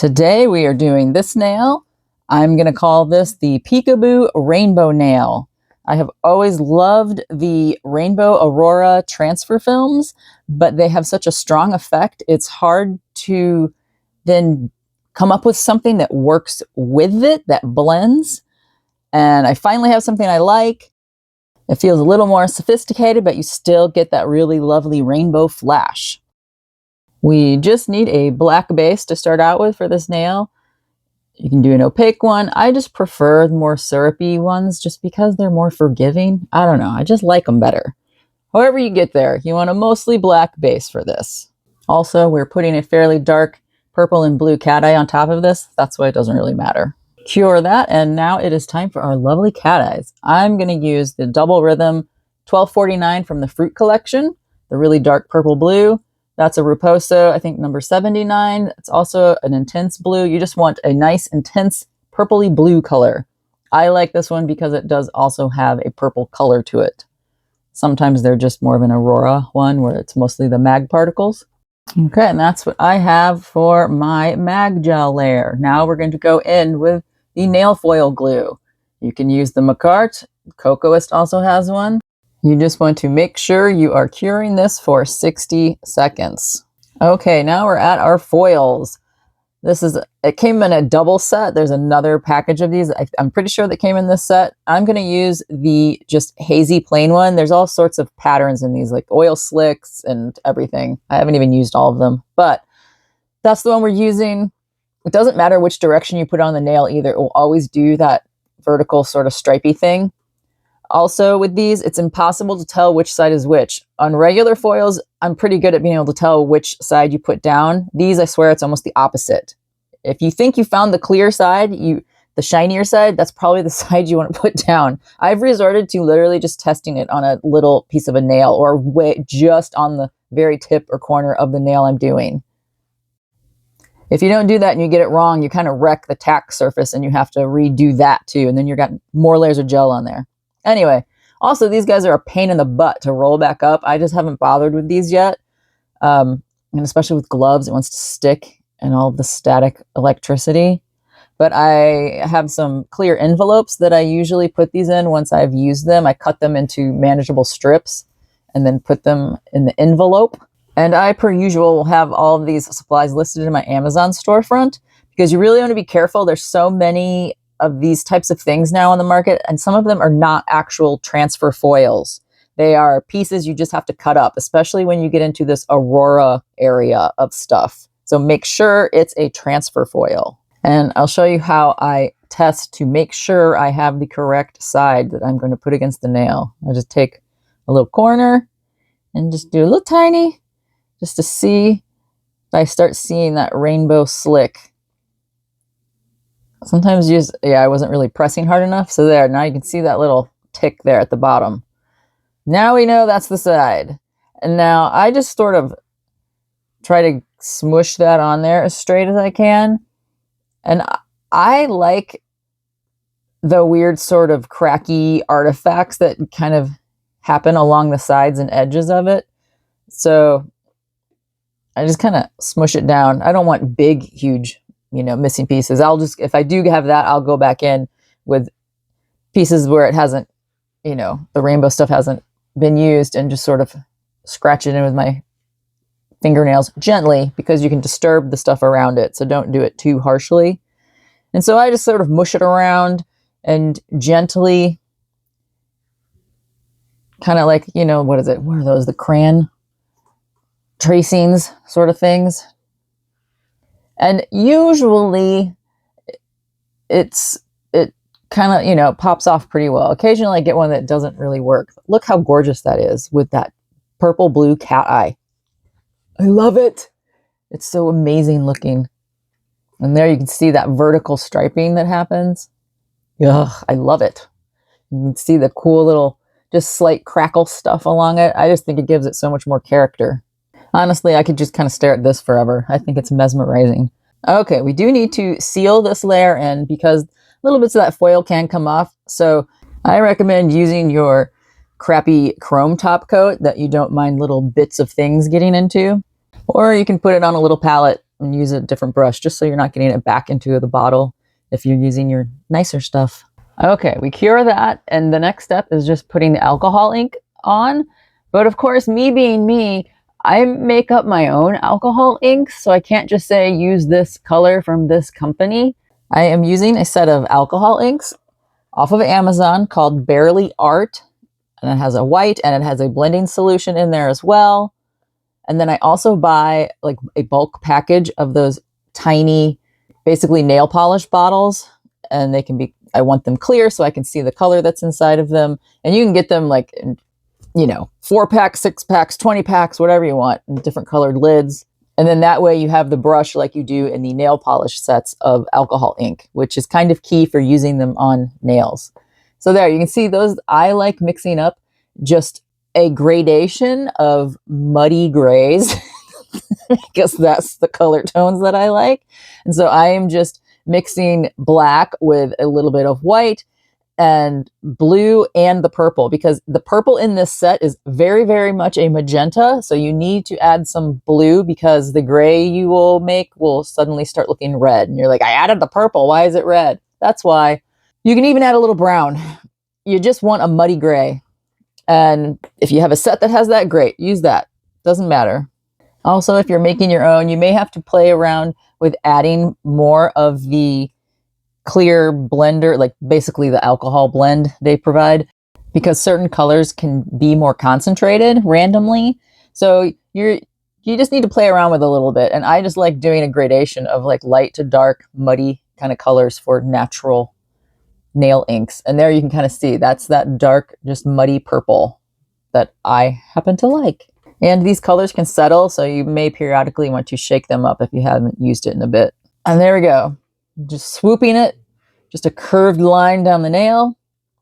Today we are doing this nail. I'm going to call this the Peekaboo Rainbow Nail. I have always loved the Rainbow Aurora transfer films, but they have such a strong effect. It's hard to then come up with something that works with it, that blends. And I finally have something I like. It feels a little more sophisticated, but you still get that really lovely rainbow flash. We just need a black base to start out with for this nail. You can do an opaque one. I just prefer more syrupy ones just because they're more forgiving. I don't know. I just like them better. However you get there, you want a mostly black base for this. Also, we're putting a fairly dark purple and blue cat eye on top of this. That's why it doesn't really matter. Cure that, and now it is time for our lovely cat eyes. I'm going to use the Double Rhythm 1249 from the Fruit Collection, the really dark purple blue. That's a Raposo, I think number 79. It's also an intense blue. You just want a nice, intense, purpley blue color. I like this one because it does also have a purple color to it. Sometimes they're just more of an Aurora one where it's mostly the mag particles. Okay, and that's what I have for my mag gel layer. Now we're going to go in with the nail foil glue. You can use the Makartt. Kokoist also has one. You just want to make sure you are curing this for 60 seconds. Okay, now we're at our foils. It came in a double set. There's another package of these. I'm pretty sure that came in this set. I'm going to use the just hazy plain one. There's all sorts of patterns in these, like oil slicks and everything. I haven't even used all of them, but that's the one we're using. It doesn't matter which direction you put on the nail either. It will always do that vertical sort of stripey thing. Also with these, it's impossible to tell which side is which. On regular foils, I'm pretty good at being able to tell which side you put down. These, I swear, it's almost the opposite. If you think you found the clear side, the shinier side, that's probably the side you want to put down. I've resorted to literally just testing it on a little piece of a nail or just on the very tip or corner of the nail I'm doing. If you don't do that and you get it wrong, you kind of wreck the tack surface and you have to redo that too. And then you've got more layers of gel on there. Anyway, also these guys are a pain in the butt to roll back up. I just haven't bothered with these yet. And especially with gloves, it wants to stick and all of the static electricity. But I have some clear envelopes that I usually put these in once I've used them. I cut them into manageable strips and then put them in the envelope. And I, per usual, will have all of these supplies listed in my Amazon storefront because you really want to be careful. There's so many of these types of things now on the market, and some of them are not actual transfer foils. They are pieces you just have to cut up, especially when you get into this Aurora area of stuff. So make sure it's a transfer foil. And I'll show you how I test to make sure I have the correct side that I'm going to put against the nail. I just take a little corner and just do a little tiny, just to see if I start seeing that rainbow slick. Sometimes I wasn't really pressing hard enough. So there, now you can see that little tick there at the bottom. Now we know that's the side. And now I just sort of try to smush that on there as straight as I can. And I like the weird sort of cracky artifacts that kind of happen along the sides and edges of it. So I just kind of smush it down. I don't want big, huge, missing pieces. If I do have that, I'll go back in with pieces where it hasn't, the rainbow stuff hasn't been used and just sort of scratch it in with my fingernails gently because you can disturb the stuff around it. So don't do it too harshly. And so I just sort of mush it around and gently kind of like, what is it? What are those? The crayon tracings sort of things. And usually it kind of, pops off pretty well. Occasionally I get one that doesn't really work. Look how gorgeous that is with that purple blue cat eye. I love it. It's so amazing looking. And there you can see that vertical striping that happens. Ugh, I love it. You can see the cool little, just slight crackle stuff along it. I just think it gives it so much more character. Honestly, I could just kind of stare at this forever. I think it's mesmerizing. Okay, we do need to seal this layer in because little bits of that foil can come off. So I recommend using your crappy chrome top coat that you don't mind little bits of things getting into. Or you can put it on a little palette and use a different brush just so you're not getting it back into the bottle if you're using your nicer stuff. Okay, we cure that, and the next step is just putting the alcohol ink on. But of course, me being me, I make up my own alcohol inks, so I can't just say use this color from this company. I am using a set of alcohol inks off of Amazon called Barely Art, and it has a white and it has a blending solution in there as well. And then I also buy like a bulk package of those tiny, basically nail polish bottles, and they can be, I want them clear so I can see the color that's inside of them. And you can get them like, you know, 4-packs, 6-packs, 20-packs, whatever you want, in different colored lids. And then that way you have the brush like you do in the nail polish sets of alcohol ink, which is kind of key for using them on nails. So there, you can see those. I like mixing up just a gradation of muddy grays because that's the color tones that I like. And so I am just mixing black with a little bit of white and blue and the purple, because the purple in this set is very, very much a magenta. So you need to add some blue because the gray you will make will suddenly start looking red. And you're like, I added the purple. Why is it red? That's why. You can even add a little brown. You just want a muddy gray. And if you have a set that has that, great. Use that. Doesn't matter. Also, if you're making your own, you may have to play around with adding more of the clear blender, like basically the alcohol blend they provide, because certain colors can be more concentrated randomly. So you just need to play around with a little bit. And I just like doing a gradation of like light to dark, muddy kind of colors for natural nail inks. And there you can kind of see that's that dark, just muddy purple that I happen to like. And these colors can settle, so you may periodically want to shake them up if you haven't used it in a bit. And there we go. Just swooping it, just a curved line down the nail.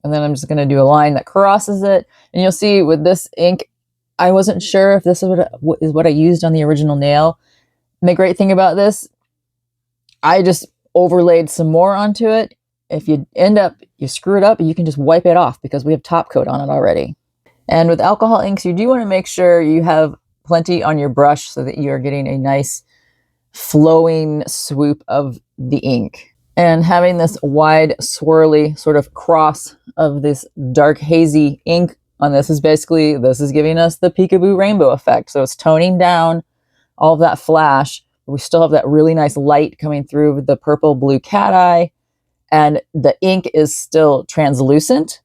And then I'm just going to do a line that crosses it. And you'll see with this ink, I wasn't sure if this is what I used on the original nail. And the great thing about this, I just overlaid some more onto it. If you screw it up, you can just wipe it off because we have top coat on it already. And with alcohol inks, you do want to make sure you have plenty on your brush so that you're getting a nice flowing swoop of the ink. And having this wide, swirly sort of cross of this dark, hazy ink on this is giving us the Peekaboo rainbow effect. So it's toning down all of that flash. We still have that really nice light coming through with the purple blue cat eye. And the ink is still translucent.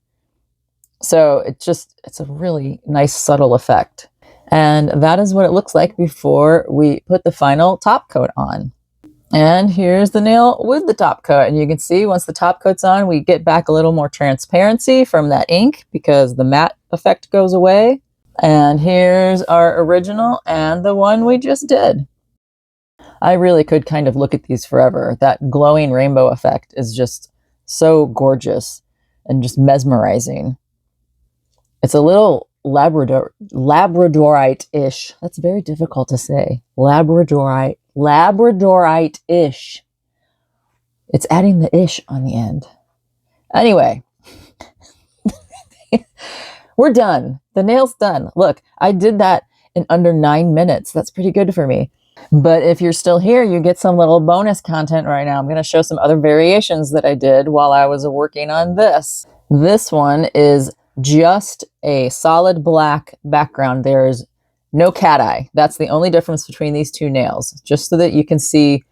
So it's a really nice subtle effect. And that is what it looks like before we put the final top coat on. And here's the nail with the top coat. And you can see once the top coat's on, we get back a little more transparency from that ink because the matte effect goes away. And here's our original and the one we just did. I really could kind of look at these forever. That glowing rainbow effect is just so gorgeous and just mesmerizing. It's a little Labradorite-ish. That's very difficult to say. Labradorite-ish. It's adding the ish on the end. Anyway, we're done. The nail's done. Look, I did that in under 9 minutes. That's pretty good for me. But if you're still here, you get some little bonus content right now. I'm going to show some other variations that I did while I was working on this. This one is just a solid black background. There's no cat eye. That's the only difference between these two nails, just so that you can see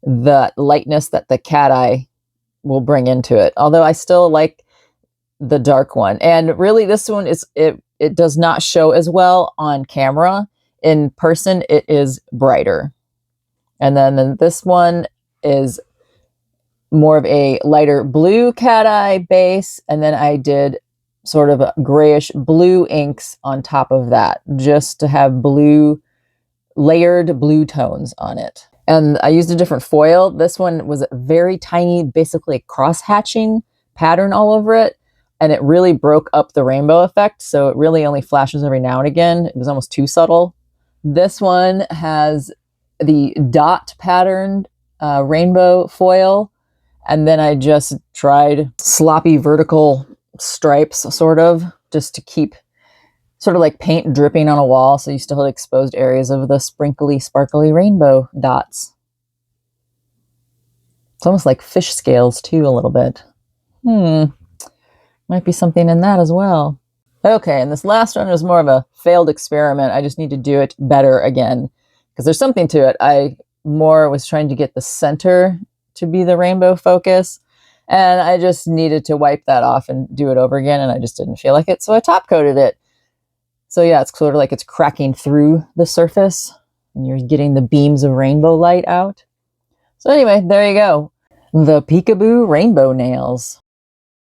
the lightness that the cat eye will bring into it. Although I still like the dark one. And really this one it does not show as well on camera. In person, it is brighter. And then this one is more of a lighter blue cat eye base. And then I did sort of grayish blue inks on top of that, just to have layered blue tones on it. And I used a different foil. This one was a very tiny, basically cross-hatching pattern all over it. And it really broke up the rainbow effect. So it really only flashes every now and again. It was almost too subtle. This one has the dot patterned rainbow foil. And then I just tried sloppy vertical stripes, sort of, just to keep sort of like paint dripping on a wall. So you still have exposed areas of the sprinkly, sparkly rainbow dots. It's almost like fish scales too, a little bit. Might be something in that as well. Okay, and this last one was more of a failed experiment. I just need to do it better again because there's something to it. I more was trying to get the center to be the rainbow focus, and I just needed to wipe that off and do it over again, and I just didn't feel like it, so I top coated it. So yeah, it's sort of like it's cracking through the surface, and you're getting the beams of rainbow light out. So anyway, there you go. The Peekaboo rainbow nails.